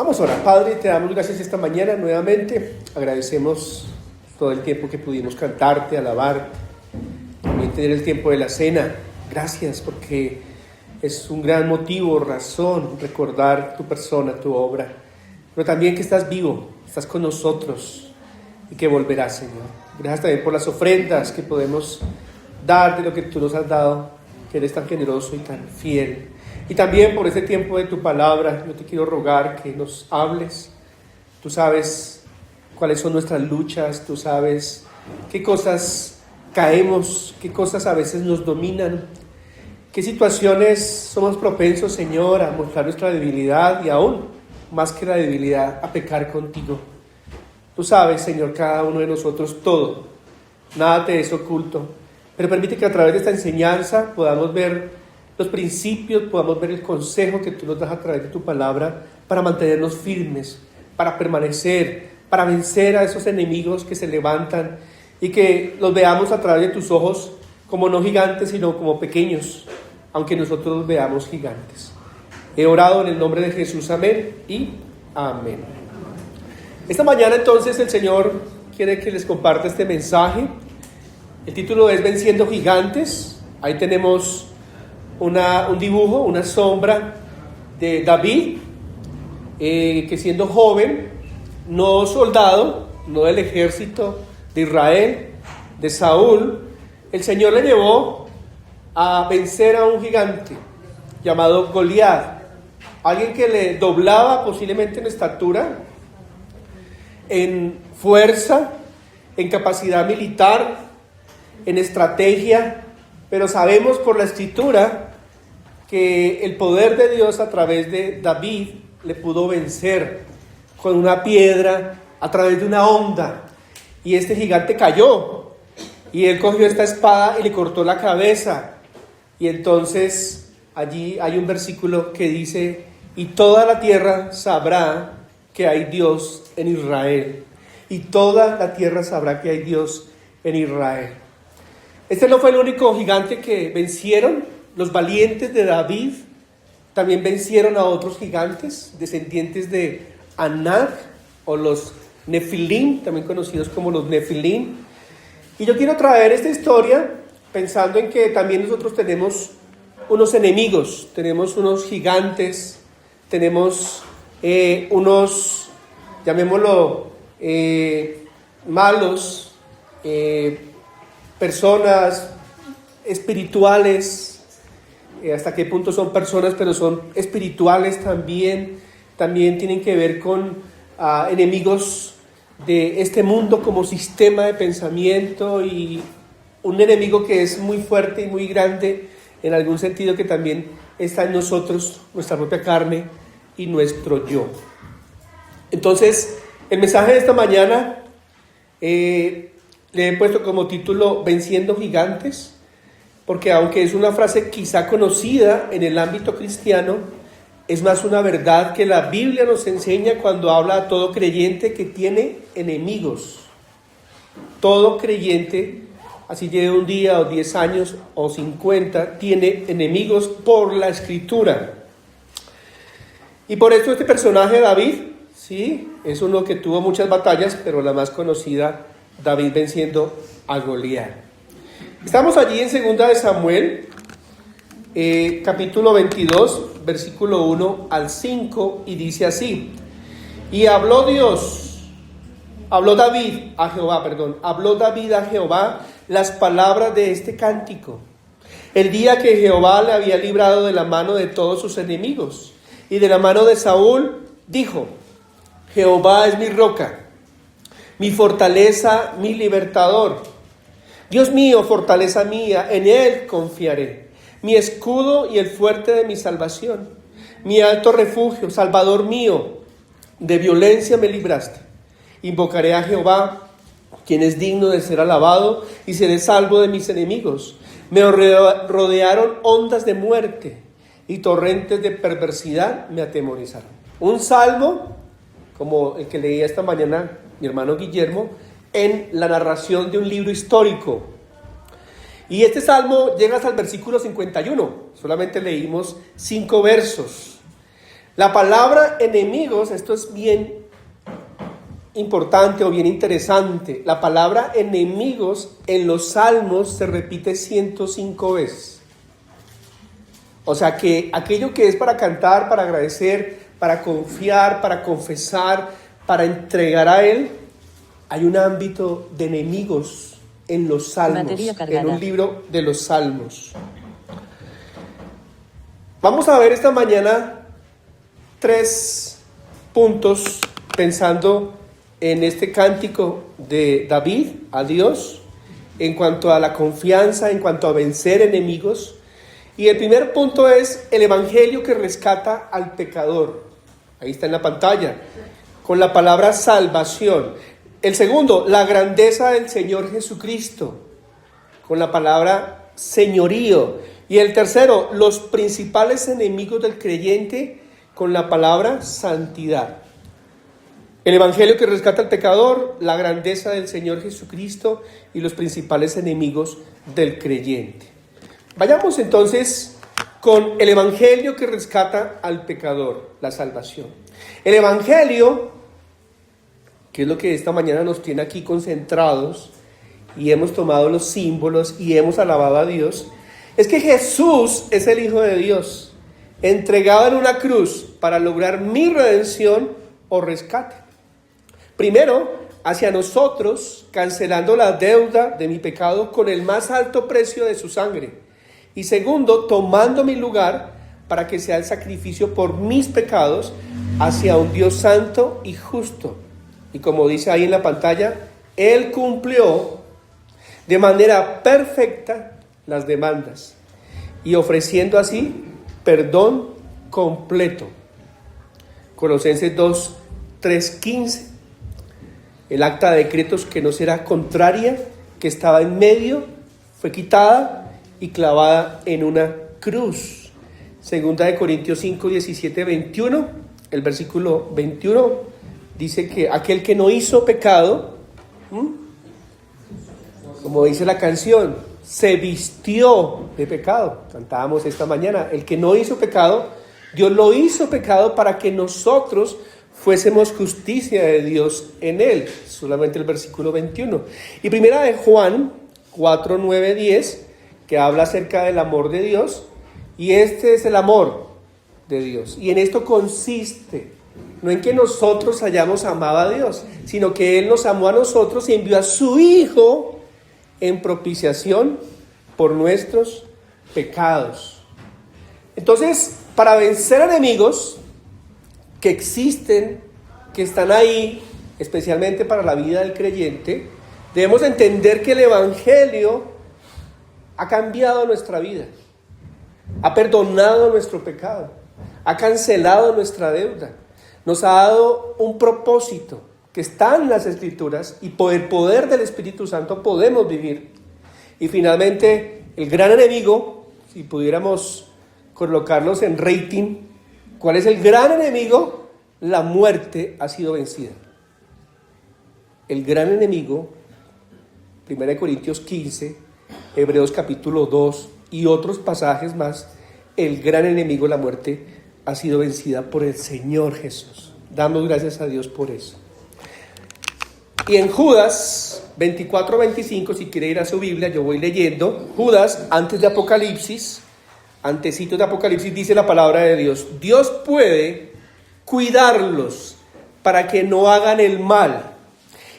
Vamos a orar. Padre, te damos gracias esta mañana nuevamente. Agradecemos todo el tiempo que pudimos cantarte, alabarte, también tener el tiempo de la cena. Gracias porque es un gran motivo, razón, recordar tu persona, tu obra, pero también que estás vivo, estás con nosotros y que volverás, Señor. Gracias también por las ofrendas que podemos dar de lo que tú nos has dado, que eres tan generoso y tan fiel. Y también por este tiempo de tu palabra, yo te quiero rogar que nos hables. Tú sabes cuáles son nuestras luchas, tú sabes qué cosas caemos, qué cosas a veces nos dominan, qué situaciones somos propensos, Señor, a mostrar nuestra debilidad y aún más que la debilidad, a pecar contigo. Tú sabes, Señor, cada uno de nosotros todo, nada te es oculto, pero permite que a través de esta enseñanza podamos ver los principios, podamos ver el consejo que tú nos das a través de tu palabra para mantenernos firmes, para permanecer, para vencer a esos enemigos que se levantan y que los veamos a través de tus ojos como no gigantes, sino como pequeños, aunque nosotros los veamos gigantes. He orado en el nombre de Jesús, amén y amén. Esta mañana entonces el Señor quiere que les comparta este mensaje. El título es Venciendo Gigantes. Ahí tenemos un dibujo, una sombra de David, que siendo joven, no soldado, no del ejército de Israel, de Saúl, el Señor le llevó a vencer a un gigante llamado Goliat, alguien que le doblaba posiblemente en estatura, en fuerza, en capacidad militar, en estrategia, pero sabemos por la Escritura que el poder de Dios a través de David le pudo vencer con una piedra, a través de una onda, y este gigante cayó, y él cogió esta espada y le cortó la cabeza, y entonces allí hay un versículo que dice, y toda la tierra sabrá que hay Dios en Israel, y toda la tierra sabrá que hay Dios en Israel. Este no fue el único gigante que vencieron. Los valientes de David también vencieron a otros gigantes, descendientes de Anak, o los Nefilim, también conocidos como los Nefilim. Y yo quiero traer esta historia pensando en que también nosotros tenemos unos enemigos, tenemos unos gigantes, tenemos unos, llamémoslo, malos, personas espirituales. Hasta qué punto son personas, pero son espirituales también tienen que ver con enemigos de este mundo como sistema de pensamiento, y un enemigo que es muy fuerte y muy grande en algún sentido, que también está en nosotros, nuestra propia carne y nuestro yo. Entonces, el mensaje de esta mañana le he puesto como título Venciendo Gigantes, porque aunque es una frase quizá conocida en el ámbito cristiano, es más una verdad que la Biblia nos enseña cuando habla a todo creyente que tiene enemigos. Todo creyente, así lleve un día o 10 años o 50, tiene enemigos por la Escritura. Y por esto este personaje David, sí, es uno que tuvo muchas batallas, pero la más conocida, David venciendo a Goliat. Estamos allí en 2 de Samuel, capítulo 22, versículo 1 al 5, y dice así: y habló David a Jehová las palabras de este cántico, el día que Jehová le había librado de la mano de todos sus enemigos, y de la mano de Saúl, dijo: Jehová es mi roca, mi fortaleza, mi libertador. Dios mío, fortaleza mía, en Él confiaré. Mi escudo y el fuerte de mi salvación, mi alto refugio, Salvador mío, de violencia me libraste. Invocaré a Jehová, quien es digno de ser alabado, y seré salvo de mis enemigos. Me rodearon ondas de muerte, y torrentes de perversidad me atemorizaron. Un salmo, como el que leía esta mañana mi hermano Guillermo, en la narración de un libro histórico. Y este salmo llega hasta el versículo 51, solamente leímos 5 versos. La palabra enemigos, esto es bien importante o bien interesante. La palabra enemigos en los salmos se repite 105 veces. O sea que aquello que es para cantar, para agradecer, para confiar, para confesar, para entregar a Él, hay un ámbito de enemigos en los salmos, en un libro de los salmos. Vamos a ver esta mañana 3 puntos pensando en este cántico de David a Dios en cuanto a la confianza, en cuanto a vencer enemigos. Y el primer punto es el evangelio que rescata al pecador. Ahí está en la pantalla, con la palabra salvación. El segundo, la grandeza del Señor Jesucristo, con la palabra señorío. Y el tercero, los principales enemigos del creyente, con la palabra santidad. El evangelio que rescata al pecador, la grandeza del Señor Jesucristo y los principales enemigos del creyente. Vayamos entonces con el evangelio que rescata al pecador, la salvación. El evangelio, que es lo que esta mañana nos tiene aquí concentrados, y hemos tomado los símbolos y hemos alabado a Dios, es que Jesús es el Hijo de Dios, entregado en una cruz para lograr mi redención o rescate. Primero, hacia nosotros, cancelando la deuda de mi pecado con el más alto precio de su sangre. Y segundo, tomando mi lugar para que sea el sacrificio por mis pecados hacia un Dios santo y justo. Y como dice ahí en la pantalla, Él cumplió de manera perfecta las demandas y ofreciendo así perdón completo. Colosenses 2, 3, 15. El acta de decretos que no será contraria, que estaba en medio, fue quitada y clavada en una cruz. Segunda de Corintios 5, 17, 21. El versículo 21 dice que aquel que no hizo pecado, como dice la canción, se vistió de pecado. Cantábamos esta mañana. El que no hizo pecado, Dios lo hizo pecado para que nosotros fuésemos justicia de Dios en él. Solamente el versículo 21. Y primera de Juan 4, 9, 10, que habla acerca del amor de Dios. Y este es el amor de Dios. Y en esto consiste, no en que nosotros hayamos amado a Dios, sino que Él nos amó a nosotros y envió a su Hijo en propiciación por nuestros pecados. Entonces, para vencer enemigos que existen, que están ahí, especialmente para la vida del creyente, debemos entender que el Evangelio ha cambiado nuestra vida, ha perdonado nuestro pecado, ha cancelado nuestra deuda, nos ha dado un propósito que está en las Escrituras y por el poder del Espíritu Santo podemos vivir. Y finalmente, el gran enemigo, si pudiéramos colocarlos en rating, ¿cuál es el gran enemigo? La muerte ha sido vencida. El gran enemigo, 1 Corintios 15, Hebreos capítulo 2 y otros pasajes más, el gran enemigo, la muerte, ha sido vencida por el Señor Jesús. Damos gracias a Dios por eso. Y en Judas 24-25, si quiere ir a su Biblia, yo voy leyendo. Judas, antes de Apocalipsis, antecitos de Apocalipsis, dice la palabra de Dios: Dios puede cuidarlos para que no hagan el mal.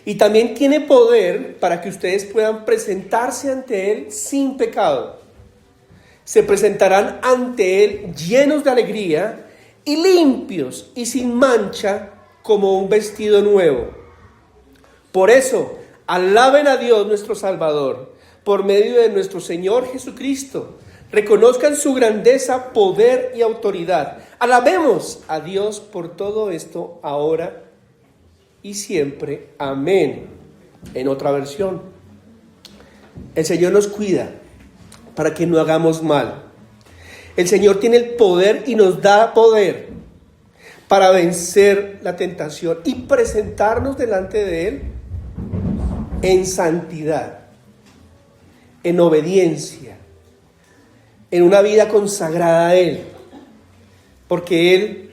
Y también tiene poder para que ustedes puedan presentarse ante Él sin pecado. Se presentarán ante Él llenos de alegría y limpios y sin mancha como un vestido nuevo. Por eso, alaben a Dios nuestro Salvador por medio de nuestro Señor Jesucristo. Reconozcan su grandeza, poder y autoridad. Alabemos a Dios por todo esto ahora y siempre. Amén. En otra versión, el Señor nos cuida para que no hagamos mal. El Señor tiene el poder y nos da poder para vencer la tentación y presentarnos delante de Él en santidad, en obediencia, en una vida consagrada a Él, porque Él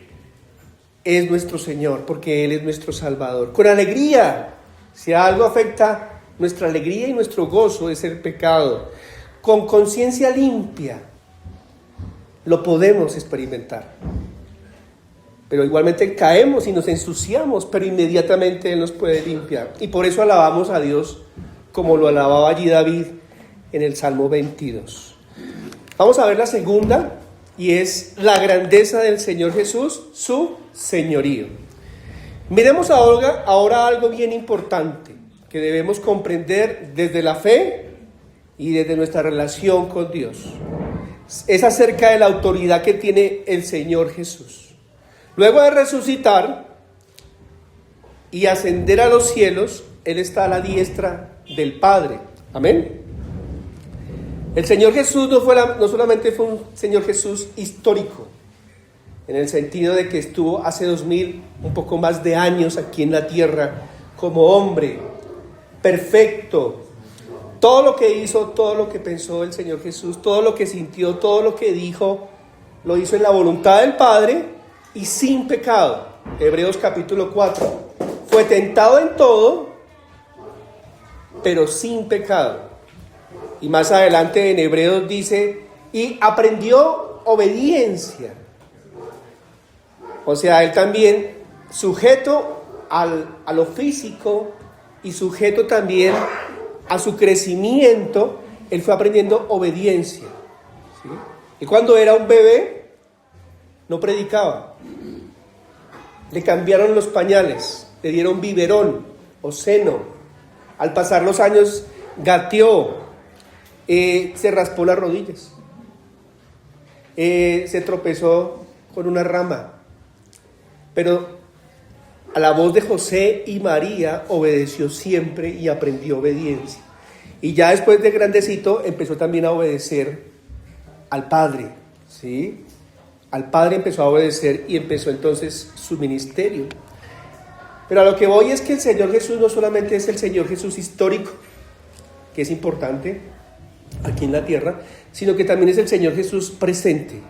es nuestro Señor, porque Él es nuestro Salvador. Con alegría, si algo afecta nuestra alegría y nuestro gozo, es el pecado. Con conciencia limpia, lo podemos experimentar. Pero igualmente caemos y nos ensuciamos, pero inmediatamente Él nos puede limpiar. Y por eso alabamos a Dios como lo alababa allí David en el Salmo 22. Vamos a ver la segunda, y es la grandeza del Señor Jesús, su señorío. Miremos ahora algo bien importante que debemos comprender desde la fe y desde nuestra relación con Dios. Es acerca de la autoridad que tiene el Señor Jesús. Luego de resucitar y ascender a los cielos, Él está a la diestra del Padre. Amén. El Señor Jesús no solamente fue un Señor Jesús histórico, en el sentido de que estuvo hace 2000, un poco más de años aquí en la tierra, como hombre, perfecto. Todo lo que hizo, todo lo que pensó el Señor Jesús, todo lo que sintió, todo lo que dijo, lo hizo en la voluntad del Padre y sin pecado. Hebreos capítulo 4. Fue tentado en todo, pero sin pecado. Y más adelante en Hebreos dice, y aprendió obediencia. O sea, él también sujeto a lo físico y sujeto también a su crecimiento, él fue aprendiendo obediencia. ¿Sí? Y cuando era un bebé, no predicaba. Le cambiaron los pañales, le dieron biberón o seno. Al pasar los años, gateó, se raspó las rodillas, se tropezó con una rama. Pero a la voz de José y María obedeció siempre y aprendió obediencia. Y ya después de grandecito empezó también a obedecer al Padre, ¿sí? Al Padre empezó a obedecer y empezó entonces su ministerio. Pero a lo que voy es que el Señor Jesús no solamente es el Señor Jesús histórico, que es importante aquí en la tierra, sino que también es el Señor Jesús presente.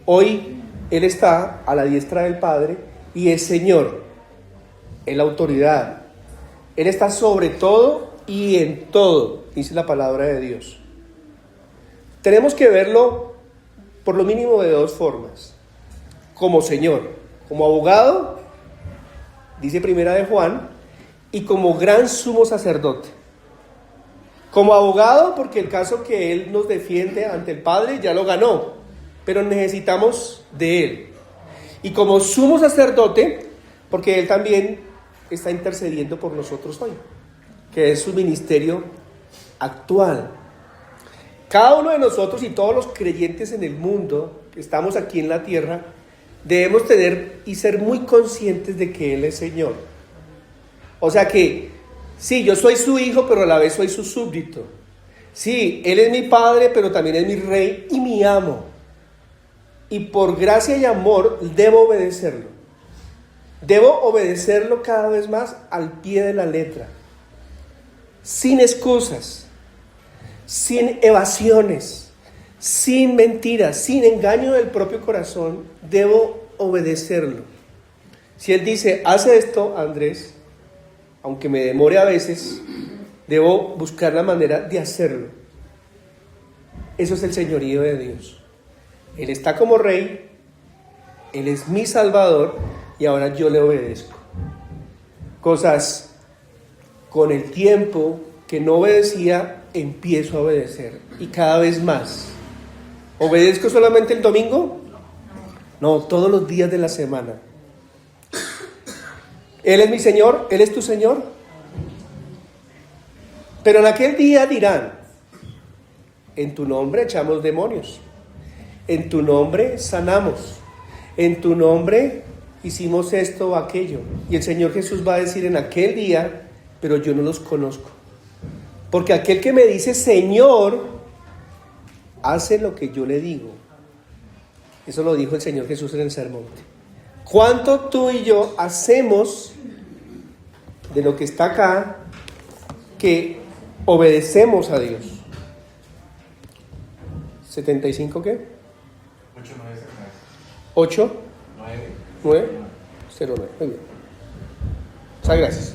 Hoy Él está a la diestra del Padre y es Señor, es la autoridad. Él está sobre todo y en todo, dice la palabra de Dios. Tenemos que verlo por lo mínimo de dos formas. Como Señor, como abogado, dice Primera de Juan, y como gran sumo sacerdote. Como abogado, porque el caso que Él nos defiende ante el Padre ya lo ganó, pero necesitamos de Él. Y como sumo sacerdote, porque Él también está intercediendo por nosotros hoy, que es su ministerio actual. Cada uno de nosotros y todos los creyentes en el mundo que estamos aquí en la tierra, debemos tener y ser muy conscientes de que Él es Señor. O sea que, sí, yo soy su hijo, pero a la vez soy su súbdito. Sí, Él es mi Padre, pero también es mi Rey y mi amo. Y por gracia y amor debo obedecerlo. Debo obedecerlo cada vez más al pie de la letra. Sin excusas, sin evasiones, sin mentiras, sin engaño del propio corazón, debo obedecerlo. Si Él dice, hace esto, Andrés, aunque me demore a veces, debo buscar la manera de hacerlo. Eso es el señorío de Dios. Él está como Rey, Él es mi Salvador y ahora yo le obedezco. Cosas con el tiempo que no obedecía, empiezo a obedecer y cada vez más. ¿Obedezco solamente el domingo? No, todos los días de la semana. Él es mi Señor, Él es tu Señor. Pero en aquel día dirán, en tu nombre echamos demonios, en tu nombre sanamos, en tu nombre hicimos esto o aquello. Y el Señor Jesús va a decir en aquel día, pero yo no los conozco. Porque aquel que me dice Señor, hace lo que yo le digo. Eso lo dijo el Señor Jesús en el sermón. ¿Cuánto tú y yo hacemos de lo que está acá que obedecemos a Dios? ¿75 qué? 8, 9, 8, 9. 9. 09. Muy bien. Muchas gracias.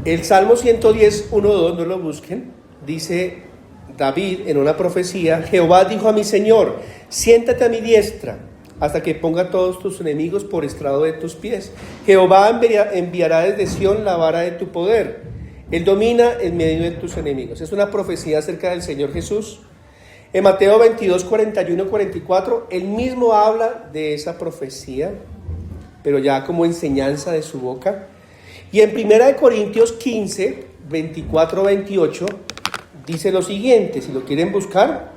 El Salmo 110, 1, 2, no lo busquen. Dice David en una profecía: Jehová dijo a mi Señor, siéntate a mi diestra, hasta que ponga a todos tus enemigos por estrado de tus pies. Jehová enviará desde Sión la vara de tu poder. Él domina en medio de tus enemigos. Es una profecía acerca del Señor Jesús. En Mateo 22, 41, 44, él mismo habla de esa profecía, pero ya como enseñanza de su boca. Y en 1 Corintios 15, 24, 28, dice lo siguiente, si lo quieren buscar,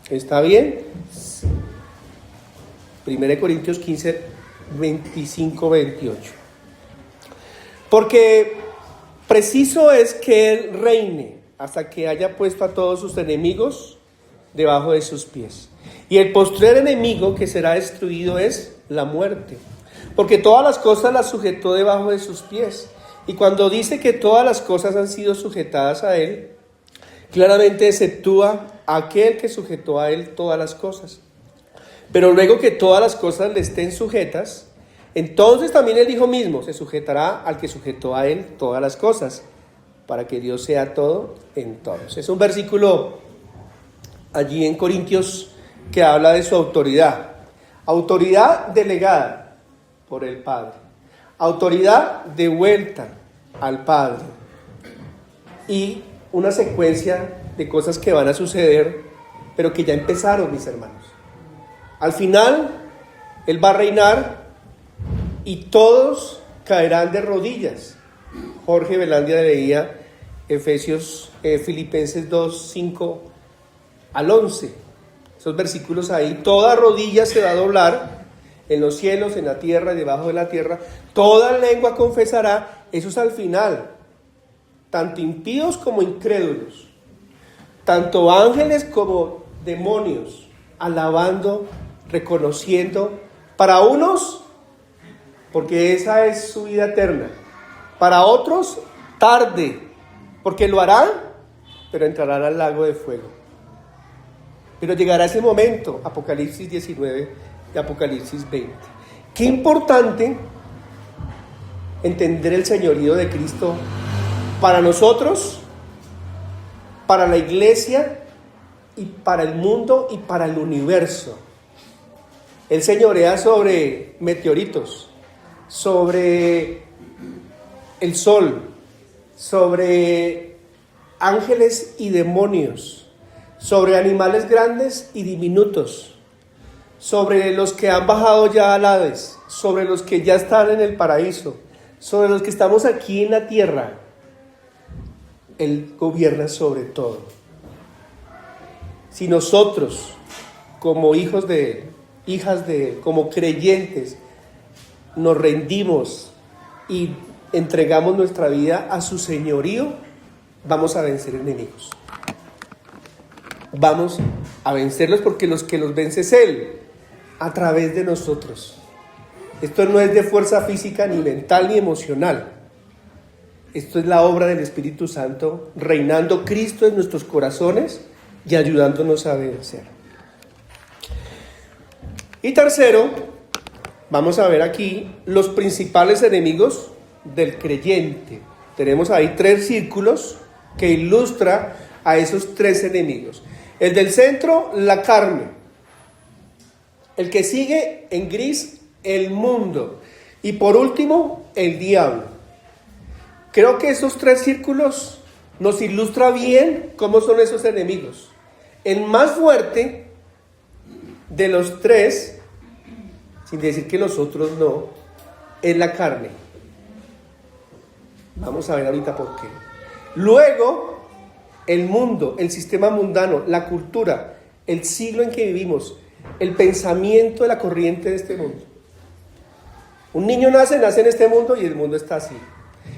está bien. 1 Corintios 15, 25, 28. Porque preciso es que Él reine hasta que haya puesto a todos sus enemigos debajo de sus pies. Y el postrer enemigo que será destruido es la muerte. Porque todas las cosas las sujetó debajo de sus pies. Y cuando dice que todas las cosas han sido sujetadas a Él, claramente exceptúa a aquel que sujetó a Él todas las cosas. Pero luego que todas las cosas le estén sujetas, entonces también el Hijo mismo se sujetará al que sujetó a Él todas las cosas, para que Dios sea todo en todos. Es un versículo allí en Corintios que habla de su autoridad. Autoridad delegada por el Padre. Autoridad devuelta al Padre. Y una secuencia de cosas que van a suceder, pero que ya empezaron, mis hermanos. Al final, Él va a reinar y todos caerán de rodillas. Jorge Velandia leía Filipenses 2, 5 al 11. Esos versículos ahí, toda rodilla se va a doblar en los cielos, en la tierra y debajo de la tierra. Toda lengua confesará, eso es al final. Tanto impíos como incrédulos, tanto ángeles como demonios, alabando, reconociendo, para unos, porque esa es su vida eterna, para otros, tarde, porque lo harán, pero entrarán al lago de fuego. Pero llegará ese momento, Apocalipsis 19 y Apocalipsis 20. Qué importante entender el señorío de Cristo para nosotros, para la iglesia y para el mundo y para el universo. Él señorea sobre meteoritos, sobre el sol, sobre ángeles y demonios, sobre animales grandes y diminutos, sobre los que han bajado ya al Hades, sobre los que ya están en el paraíso, sobre los que estamos aquí en la tierra. Él gobierna sobre todo. Si nosotros, como hijos de Él, hijas de Él, como creyentes, nos rendimos y entregamos nuestra vida a su señorío, vamos a vencer enemigos. Vamos a vencerlos porque los que los vence es Él, a través de nosotros. Esto no es de fuerza física, ni mental, ni emocional. Esto es la obra del Espíritu Santo, reinando Cristo en nuestros corazones y ayudándonos a vencer. Y tercero, vamos a ver aquí los principales enemigos del creyente. Tenemos ahí 3 círculos que ilustran a esos 3 enemigos. El del centro, la carne. El que sigue en gris, el mundo. Y por último, el diablo. Creo que esos 3 círculos nos ilustran bien cómo son esos enemigos. El más fuerte de los 3, sin decir que los otros no, es la carne. Vamos a ver ahorita por qué. Luego, el mundo, el sistema mundano, la cultura, el siglo en que vivimos, el pensamiento de la corriente de este mundo. Un niño nace en este mundo y el mundo está así.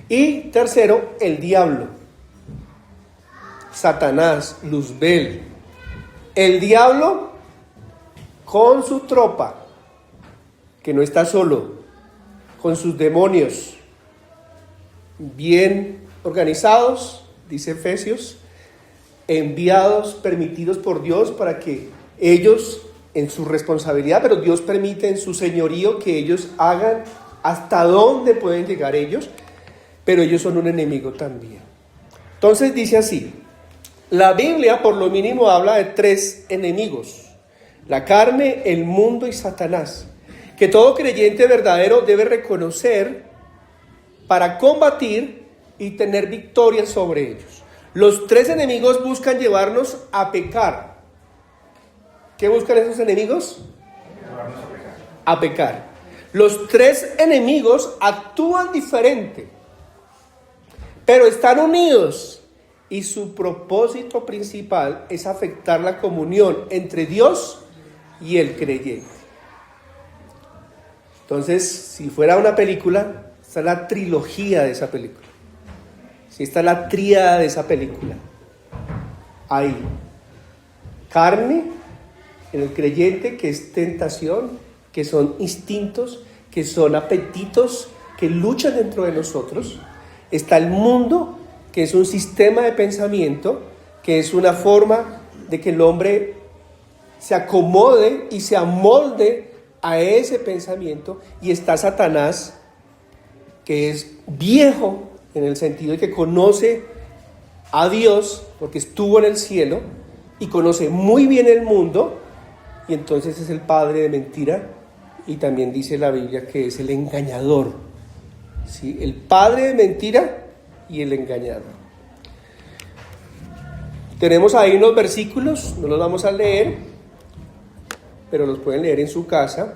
Y tercero, el diablo. Satanás, Luzbel. El diablo con su tropa, que no está solo, con sus demonios bien organizados, dice Efesios, enviados, permitidos por Dios para que ellos en su responsabilidad, pero Dios permite en su señorío que ellos hagan hasta dónde pueden llegar ellos, pero ellos son un enemigo también. Entonces dice así, la Biblia por lo mínimo habla de 3 enemigos: la carne, el mundo y Satanás, que todo creyente verdadero debe reconocer para combatir y tener victoria sobre ellos. Los 3 enemigos buscan llevarnos a pecar. ¿Qué buscan esos enemigos? A pecar. Los 3 enemigos actúan diferente, pero están unidos, y su propósito principal es afectar la comunión entre Dios y el creyente. Entonces, si fuera una película, está la trilogía de esa película. Si está la tríada de esa película. Ahí. Carne en el creyente, que es tentación, que son instintos, que son apetitos que luchan dentro de nosotros. Está el mundo, que es un sistema de pensamiento, que es una forma de que el hombre se acomode y se amolde a ese pensamiento. Y está Satanás, que es viejo en el sentido de que conoce a Dios porque estuvo en el cielo y conoce muy bien el mundo, y entonces es el padre de mentira, y también dice la Biblia que es el engañador, ¿sí? El padre de mentira y el engañador. Tenemos ahí unos versículos, no los vamos a leer, pero los pueden leer en su casa,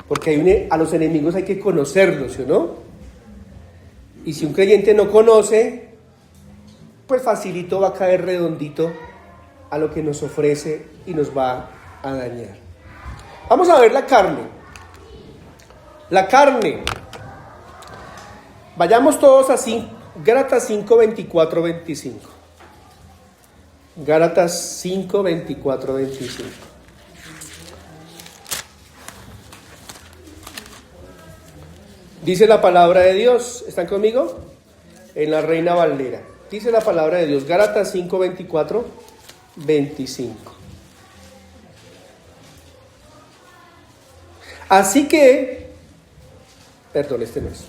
porque a los enemigos hay que conocerlos, ¿sí o no? Y si un creyente no conoce, pues facilito va a caer redondito a lo que nos ofrece y nos va a dañar. Vamos a ver la carne. La carne. Vayamos todos así, Gálatas 5, 24, 25. Gálatas 5, 24, 25. Dice la palabra de Dios, ¿están conmigo? En la Reina Valera. Dice la palabra de Dios, Gálatas 5, 24, 25. Así que, perdón, este no es.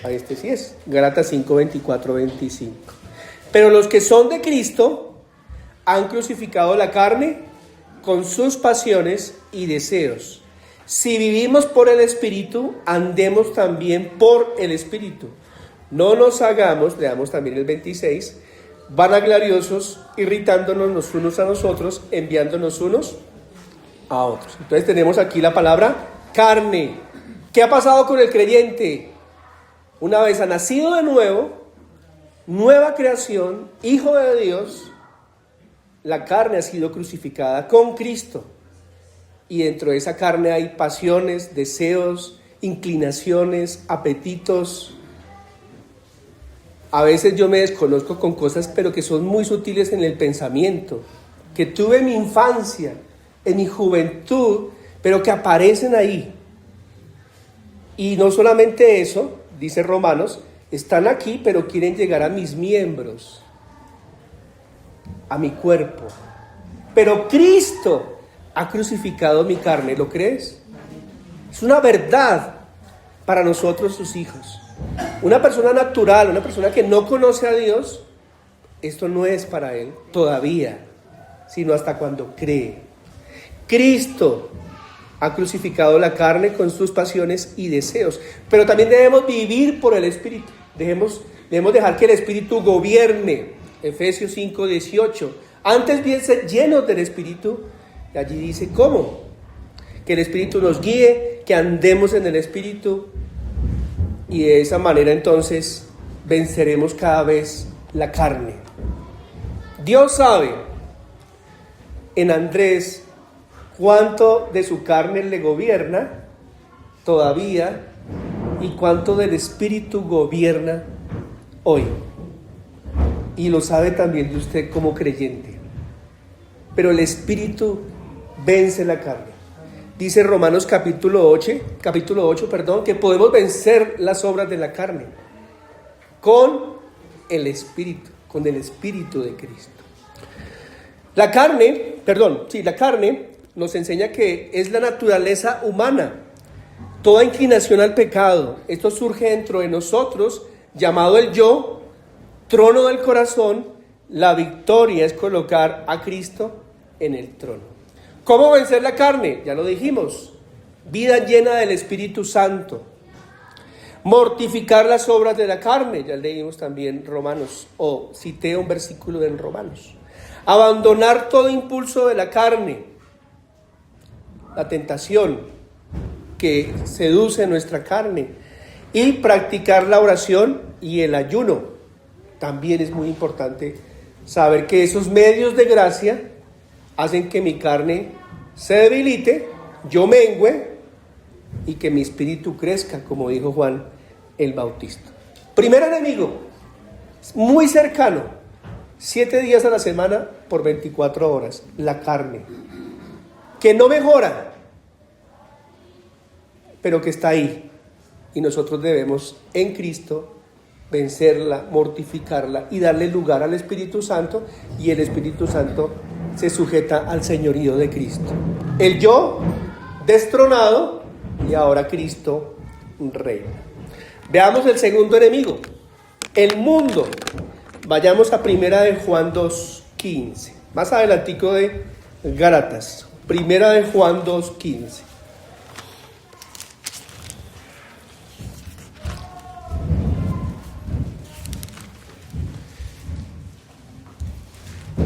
Este sí es, Gálatas 5, 24, 25. Pero los que son de Cristo han crucificado la carne con sus pasiones y deseos. Si vivimos por el Espíritu, andemos también por el Espíritu. No nos hagamos, leamos también el 26, vanagloriosos, irritándonos los unos a nosotros, enviándonos unos a otros. Entonces tenemos aquí la palabra carne. ¿Qué ha pasado con el creyente? Una vez ha nacido de nuevo, nueva creación, hijo de Dios, la carne ha sido crucificada con Cristo. Y dentro de esa carne hay pasiones, deseos, inclinaciones, apetitos. A veces yo me desconozco con cosas, pero que son muy sutiles en el pensamiento, que tuve en mi infancia, en mi juventud, pero que aparecen ahí. Y no solamente eso, dice Romanos, están aquí, pero quieren llegar a mis miembros, a mi cuerpo. Pero Cristo ha crucificado mi carne, ¿lo crees? Es una verdad para nosotros, sus hijos. Una persona natural, una persona que no conoce a Dios, esto no es para él todavía, sino hasta cuando cree. Cristo ha crucificado la carne con sus pasiones y deseos, pero también debemos vivir por el Espíritu. Debemos dejar que el Espíritu gobierne. Efesios 5, 18. Antes bien ser llenos del Espíritu. Y allí dice, ¿cómo? Que el Espíritu nos guíe, que andemos en el Espíritu, y de esa manera entonces venceremos cada vez la carne. Dios sabe en Andrés cuánto de su carne le gobierna todavía y cuánto del Espíritu gobierna hoy. Y lo sabe también de usted como creyente. Pero el Espíritu vence la carne. Dice Romanos capítulo 8, que podemos vencer las obras de la carne con el Espíritu de Cristo. La carne nos enseña que es la naturaleza humana, toda inclinación al pecado. Esto surge dentro de nosotros, llamado el yo, trono del corazón. La victoria es colocar a Cristo en el trono. ¿Cómo vencer la carne? Ya lo dijimos, vida llena del Espíritu Santo. Mortificar las obras de la carne, ya leímos también Romanos, o cité un versículo en Romanos. Abandonar todo impulso de la carne, la tentación que seduce nuestra carne, y practicar la oración y el ayuno. También es muy importante saber que esos medios de gracia hacen que mi carne se debilite, yo mengüe y que mi espíritu crezca, como dijo Juan el Bautista. Primer enemigo, muy cercano, 7 días a la semana por 24 horas, la carne, que no mejora, pero que está ahí, y nosotros debemos en Cristo vencerla, mortificarla y darle lugar al Espíritu Santo, y el Espíritu Santo se sujeta al señorío de Cristo. El yo destronado y ahora Cristo reina. Veamos el segundo enemigo, el mundo. Vayamos a primera de Juan 2:15, más adelantico de Gálatas, primera de Juan 2:15.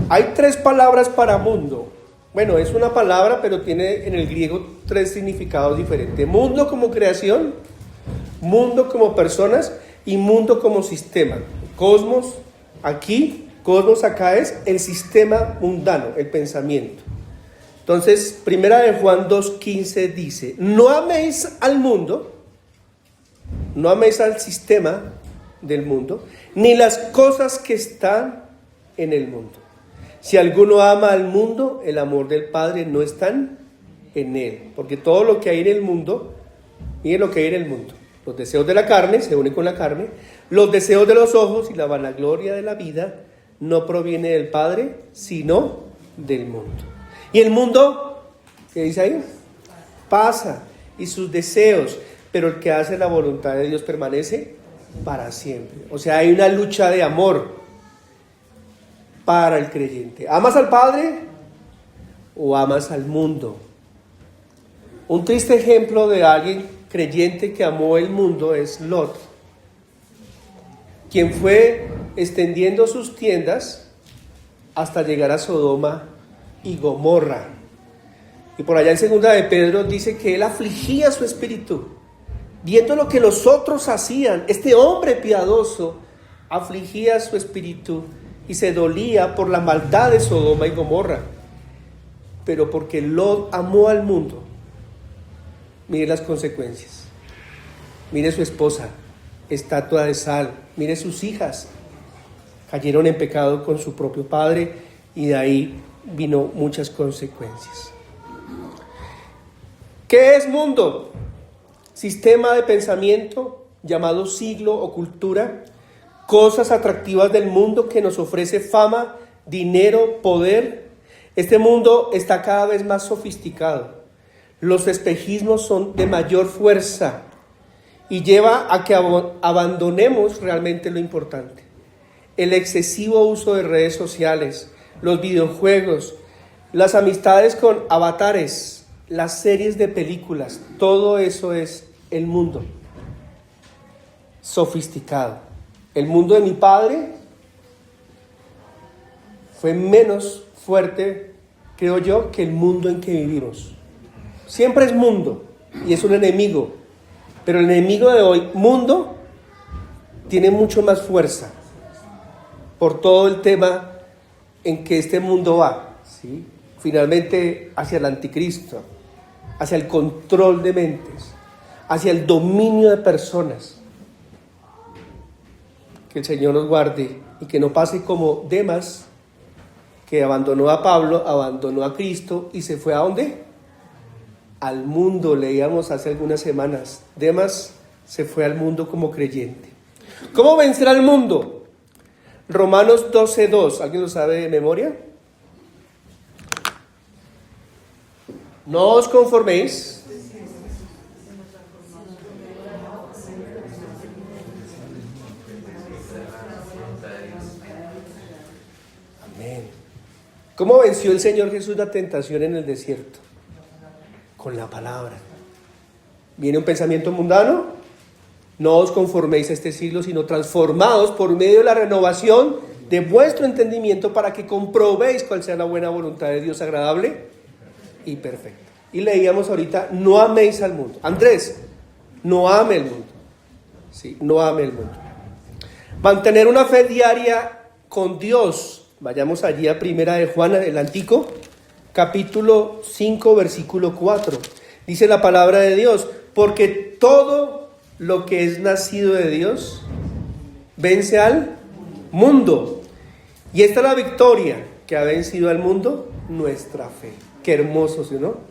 Hay 3 palabras para mundo. Bueno, es una palabra, pero tiene en el griego 3 significados diferentes. Mundo como creación, mundo como personas y mundo como sistema. Cosmos aquí, cosmos acá es el sistema mundano, el pensamiento. Entonces, primera de Juan 2:15 dice: no améis al mundo, no améis al sistema del mundo, ni las cosas que están en el mundo. Si alguno ama al mundo, el amor del Padre no está en él. Porque todo lo que hay en el mundo, miren lo que hay en el mundo. Los deseos de la carne se unen con la carne. Los deseos de los ojos y la vanagloria de la vida no proviene del Padre, sino del mundo. Y el mundo, ¿qué dice ahí? Pasa, y sus deseos, pero el que hace la voluntad de Dios permanece para siempre. O sea, hay una lucha de amor para el creyente. ¿Amas al Padre o amas al mundo? Un triste ejemplo de alguien creyente que amó el mundo es Lot, quien fue extendiendo sus tiendas hasta llegar a Sodoma y Gomorra. Y por allá en segunda de Pedro dice que él afligía su espíritu, viendo lo que los otros hacían. Este hombre piadoso afligía su espíritu y se dolía por la maldad de Sodoma y Gomorra. Pero porque Lot amó al mundo, mire las consecuencias. Mire su esposa, estatua de sal. Mire sus hijas, cayeron en pecado con su propio padre, y de ahí vino muchas consecuencias. ¿Qué es mundo? Sistema de pensamiento llamado siglo o cultura, cosas atractivas del mundo que nos ofrece fama, dinero, poder. Este mundo está cada vez más sofisticado. Los espejismos son de mayor fuerza y lleva a que abandonemos realmente lo importante. El excesivo uso de redes sociales, los videojuegos, las amistades con avatares, las series de películas, todo eso es el mundo sofisticado. El mundo de mi padre fue menos fuerte, creo yo, que el mundo en que vivimos. Siempre es mundo y es un enemigo, pero el enemigo de hoy, mundo, tiene mucho más fuerza por todo el tema en que este mundo va, ¿sí? Finalmente hacia el anticristo, hacia el control de mentes, hacia el dominio de personas. Que el Señor nos guarde y que no pase como Demas, que abandonó a Pablo, abandonó a Cristo y se fue ¿a dónde? Al mundo. Leíamos hace algunas semanas. Demas se fue al mundo como creyente. ¿Cómo vencer al mundo? Romanos 12:2. ¿Alguien lo sabe de memoria? No os conforméis. Amén. ¿Cómo venció el Señor Jesús la tentación en el desierto? Con la palabra. ¿Viene un pensamiento mundano? No os conforméis a este siglo, sino transformados por medio de la renovación de vuestro entendimiento para que comprobéis cuál sea la buena voluntad de Dios, agradable y perfecta. Y leíamos ahorita, no améis al mundo. Andrés, no ame el mundo. Sí, no ame el mundo. Mantener una fe diaria con Dios. Vayamos allí a Primera de Juan, el Antiguo, capítulo 5, versículo 4. Dice la palabra de Dios, porque todo lo que es nacido de Dios vence al mundo. Y esta es la victoria que ha vencido al mundo, nuestra fe. Qué hermoso, ¿sí o no?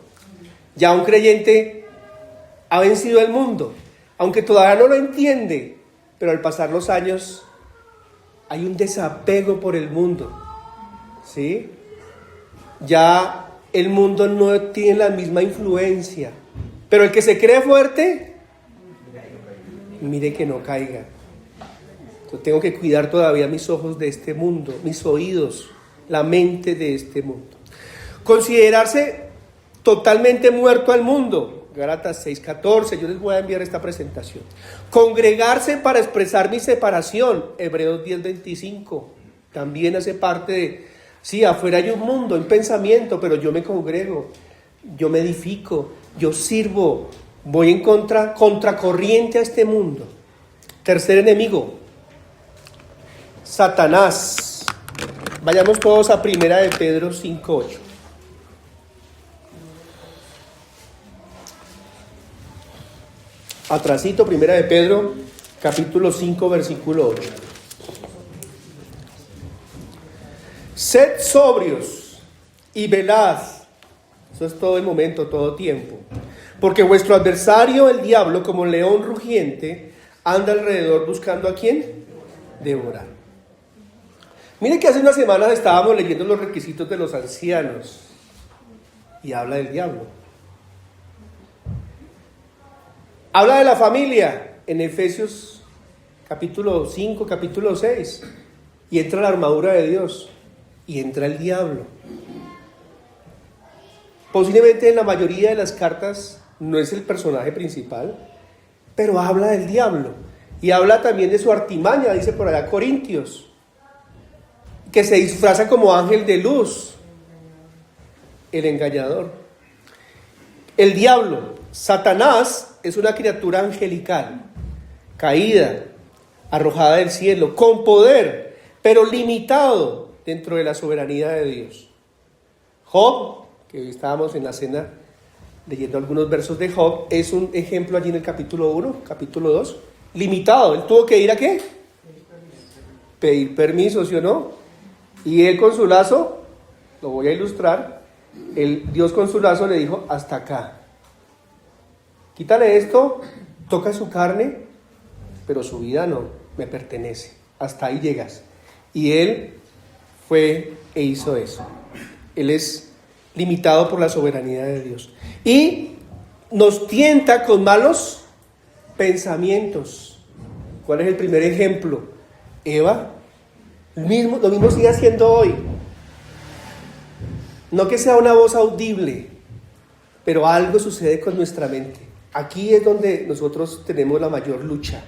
Ya un creyente ha vencido al mundo, aunque todavía no lo entiende, pero al pasar los años hay un desapego por el mundo, ¿sí? Ya el mundo no tiene la misma influencia, pero el que se cree fuerte, mire que no caiga. Yo tengo que cuidar todavía mis ojos de este mundo, mis oídos, la mente de este mundo. Considerarse totalmente muerto al mundo. Gálatas 6:14, yo les voy a enviar esta presentación. Congregarse para expresar mi separación. Hebreos 10:25. También hace parte de, sí, afuera hay un mundo, un pensamiento, pero yo me congrego, yo me edifico, yo sirvo, voy en contracorriente a este mundo. Tercer enemigo, Satanás. Vayamos todos a Primera de Pedro 5:8. Atrasito, Primera de Pedro, capítulo 5, versículo 8. Sed sobrios y velad. Eso es todo el momento, todo tiempo. Porque vuestro adversario, el diablo, como león rugiente, anda alrededor buscando a quién devorar. Mire que hace unas semanas estábamos leyendo los requisitos de los ancianos y habla del diablo. Habla de la familia en Efesios capítulo 5, capítulo 6. Y entra la armadura de Dios y entra el diablo. Posiblemente en la mayoría de las cartas no es el personaje principal, pero habla del diablo. Y habla también de su artimaña, dice por allá Corintios, que se disfraza como ángel de luz, el engañador. El diablo, Satanás, es una criatura angelical, caída, arrojada del cielo, con poder, pero limitado dentro de la soberanía de Dios. Job, que hoy estábamos en la cena leyendo algunos versos de Job, es un ejemplo allí en el capítulo 1, capítulo 2, limitado. Él tuvo que ir ¿a qué? Pedir permiso, ¿sí o no? Y él con su lazo, lo voy a ilustrar, Dios con su lazo le dijo, hasta acá. Quítale esto, toca su carne, pero su vida no, me pertenece. Hasta ahí llegas. Y él fue e hizo eso. Él es limitado por la soberanía de Dios. Y nos tienta con malos pensamientos. ¿Cuál es el primer ejemplo? Eva, lo mismo sigue haciendo hoy. No que sea una voz audible, pero algo sucede con nuestra mente. Aquí es donde nosotros tenemos la mayor lucha.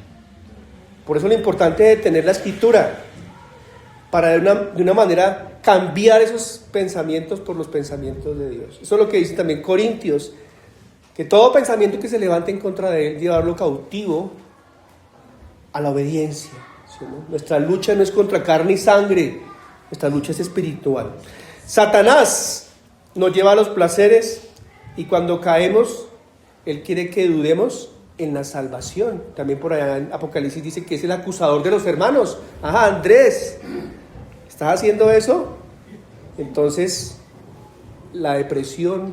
Por eso lo importante es tener la escritura, para de una manera cambiar esos pensamientos por los pensamientos de Dios. Eso es lo que dice también Corintios, que todo pensamiento que se levante en contra de él, llevarlo cautivo a la obediencia. ¿Sí, no? Nuestra lucha no es contra carne y sangre, nuestra lucha es espiritual. Satanás nos lleva a los placeres y cuando caemos, él quiere que dudemos en la salvación. También por allá en Apocalipsis dice que es el acusador de los hermanos. Ajá, Andrés, ¿estás haciendo eso? Entonces, la depresión,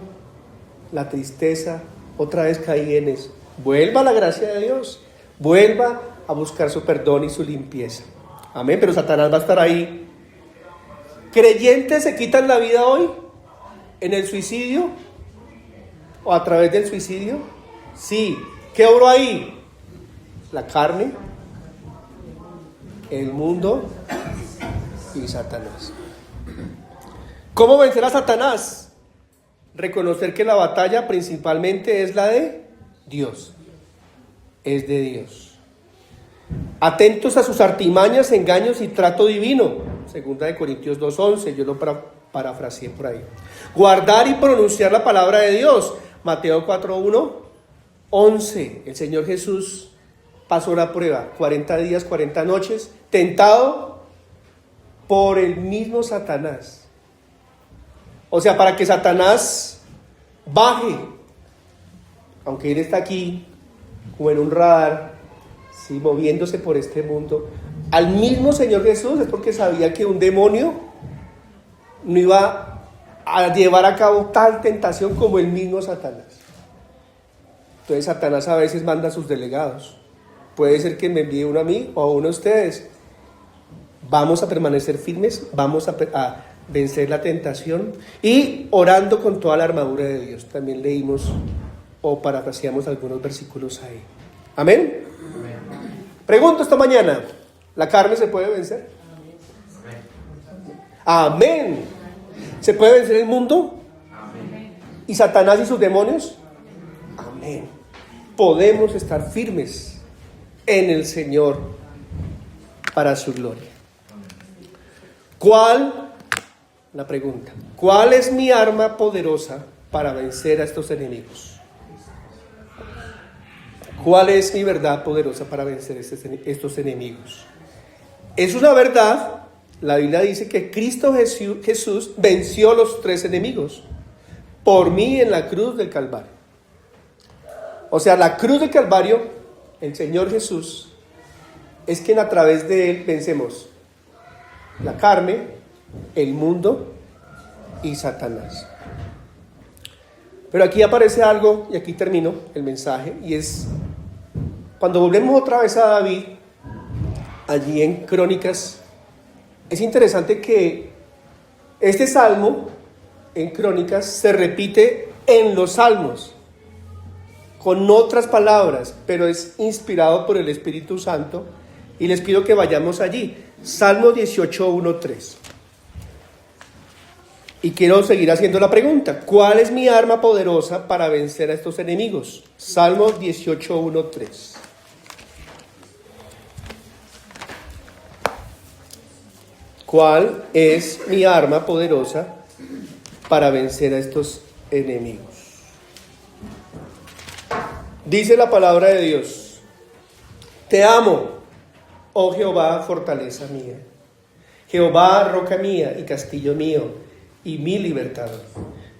la tristeza, otra vez caí en eso. Vuelva a la gracia de Dios, vuelva a buscar su perdón y su limpieza. Amén, pero Satanás va a estar ahí. ¿Creyentes se quitan la vida hoy en el suicidio? ¿O a través del suicidio? Sí. ¿Qué obró ahí? La carne, el mundo y Satanás. ¿Cómo vencer a Satanás? Reconocer que la batalla principalmente es la de Dios. Es de Dios. Atentos a sus artimañas, engaños y trato divino. Segunda de Corintios 2:11, yo lo parafraseé por ahí. Guardar y pronunciar la palabra de Dios. Mateo 4:1-11. El Señor Jesús pasó la prueba, 40 días, 40 noches, tentado por el mismo Satanás. O sea, para que Satanás baje, aunque él está aquí, como en un radar, ¿sí?, moviéndose por este mundo, al mismo Señor Jesús, es porque sabía que un demonio no iba a llevar a cabo tal tentación como el mismo Satanás. Entonces Satanás a veces manda a sus delegados. Puede ser que me envíe uno a mí o a uno a ustedes. Vamos a permanecer firmes, vamos a vencer la tentación y orando con toda la armadura de Dios. También leímos o parafraseamos algunos versículos ahí. ¿Amén? Pregunto esta mañana, ¿la carne se puede vencer? Amén. ¿Se puede vencer el mundo? Amén. ¿Y Satanás y sus demonios? Amén. Podemos estar firmes en el Señor para su gloria. La pregunta, ¿cuál es mi arma poderosa para vencer a estos enemigos? ¿Cuál es mi verdad poderosa para vencer estos enemigos? Es una verdad. La Biblia dice que Cristo Jesús venció los 3 enemigos por mí en la cruz del Calvario. O sea, la cruz del Calvario, el Señor Jesús, es quien a través de Él vencemos la carne, el mundo y Satanás. Pero aquí aparece algo, y aquí termino el mensaje, y es cuando volvemos otra vez a David, allí en Crónicas, es interesante que este salmo en Crónicas se repite en los salmos, con otras palabras, pero es inspirado por el Espíritu Santo, y les pido que vayamos allí. Salmo 18:1-3. Y quiero seguir haciendo la pregunta, ¿cuál es mi arma poderosa para vencer a estos enemigos? Salmo 18:1-3. ¿Cuál es mi arma poderosa para vencer a estos enemigos? Dice la palabra de Dios: Te amo, oh Jehová, fortaleza mía. Jehová, roca mía y castillo mío, y mi libertador.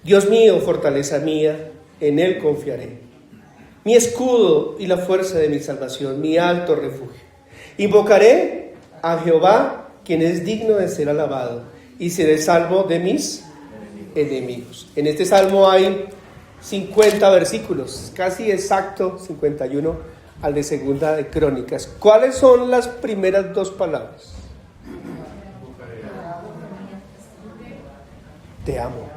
Dios mío, fortaleza mía, en Él confiaré. Mi escudo y la fuerza de mi salvación, mi alto refugio. Invocaré a Jehová, quien es digno de ser alabado, y seré salvo de mis enemigos. En este salmo hay 50 versículos, casi exacto 51 al de Segunda de Crónicas. ¿Cuáles son las primeras 2 palabras? Te amo.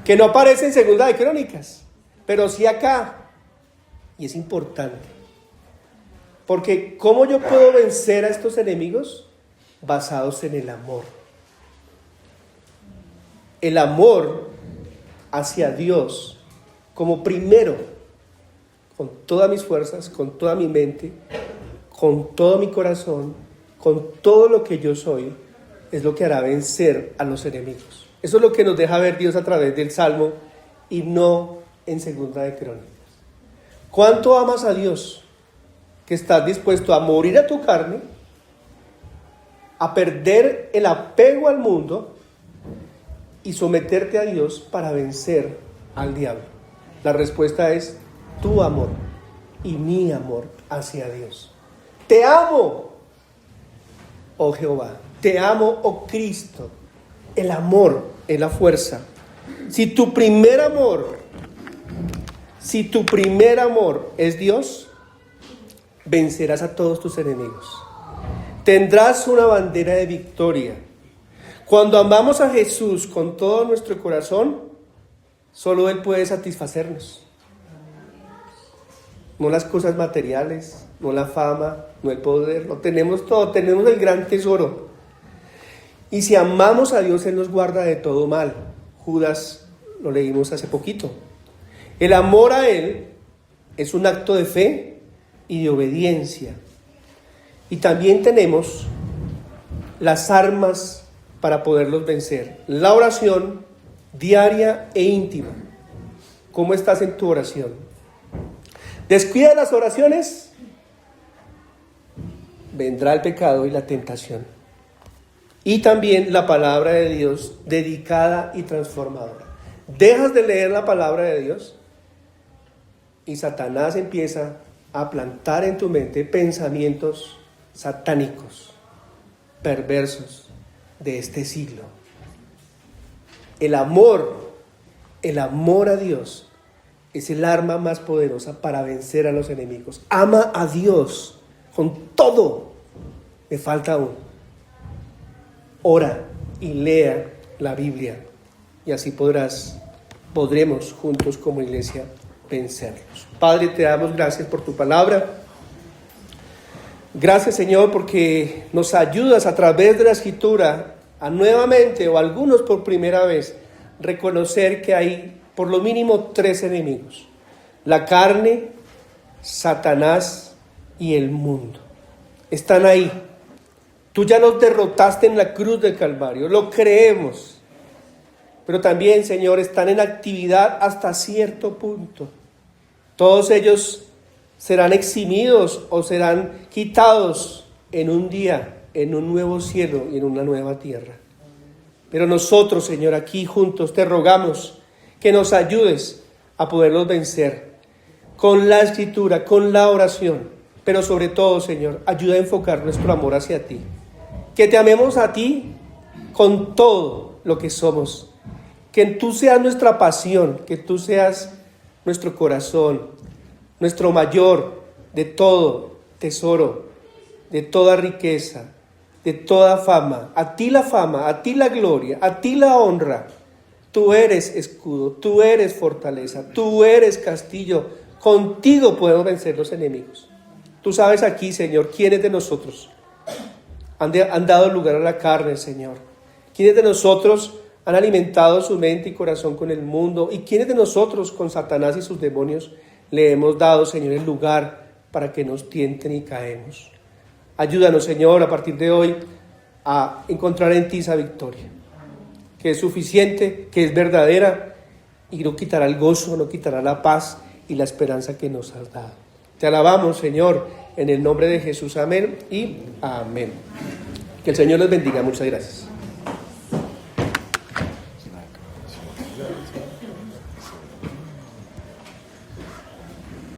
Que no aparece en Segunda de Crónicas, pero sí acá. Y es importante. Porque ¿cómo yo puedo vencer a estos enemigos? Basados en el amor. El amor hacia Dios como primero, con todas mis fuerzas, con toda mi mente, con todo mi corazón, con todo lo que yo soy, es lo que hará vencer a los enemigos. Eso es lo que nos deja ver Dios a través del Salmo y no en Segunda de Crónicas. ¿Cuánto amas a Dios que estás dispuesto a morir a tu carne, a perder el apego al mundo y someterte a Dios para vencer al diablo? La respuesta es tu amor y mi amor hacia Dios. Te amo, oh Jehová. Te amo, oh Cristo. El amor es la fuerza. Si tu primer amor es Dios, vencerás a todos tus enemigos. Tendrás una bandera de victoria. Cuando amamos a Jesús con todo nuestro corazón, Solo Él puede satisfacernos. No las cosas materiales, no la fama, no el poder, lo tenemos todo, tenemos el gran tesoro. Y si amamos a Dios, Él nos guarda de todo mal. Judas lo leímos hace poquito. El amor a Él es un acto de fe y de obediencia. Y también tenemos las armas para poderlos vencer. La oración diaria e íntima. ¿Cómo estás en tu oración? Descuida las oraciones, vendrá el pecado y la tentación. Y también la palabra de Dios dedicada y transformadora. Dejas de leer la palabra de Dios y Satanás empieza a plantar en tu mente pensamientos satánicos, perversos de este siglo. El amor a Dios es el arma más poderosa para vencer a los enemigos. Ama a Dios con todo. Me falta aún. Ora y lea la Biblia y así podremos juntos como iglesia vencerlos. Padre, te damos gracias por tu palabra. Gracias, Señor, porque nos ayudas a través de la Escritura a nuevamente, o algunos por primera vez, reconocer que hay por lo mínimo 3 enemigos: la carne, Satanás y el mundo. Están ahí. Tú ya los derrotaste en la cruz del Calvario, lo creemos. Pero también, Señor, están en actividad hasta cierto punto. Todos ellos serán eximidos o serán quitados en un día, en un nuevo cielo y en una nueva tierra. Pero nosotros, Señor, aquí juntos te rogamos que nos ayudes a poderlos vencer con la Escritura, con la oración, pero sobre todo, Señor, ayuda a enfocar nuestro amor hacia ti. Que te amemos a ti con todo lo que somos. Que tú seas nuestra pasión, que tú seas nuestro corazón, nuestro mayor de todo tesoro, de toda riqueza, de toda fama. A ti la gloria, a ti la honra. Tú eres escudo, tú eres fortaleza, tú eres castillo. Contigo podemos vencer los enemigos. Tú sabes aquí, Señor, quiénes de nosotros han dado lugar a la carne, Señor. Quiénes de nosotros han alimentado su mente y corazón con el mundo. Y quiénes de nosotros con Satanás y sus demonios le hemos dado, Señor, el lugar para que nos tienten y caemos. Ayúdanos, Señor, a partir de hoy a encontrar en ti esa victoria, que es suficiente, que es verdadera y no quitará el gozo, no quitará la paz y la esperanza que nos has dado. Te alabamos, Señor, en el nombre de Jesús. Amén y amén. Que el Señor les bendiga. Muchas gracias.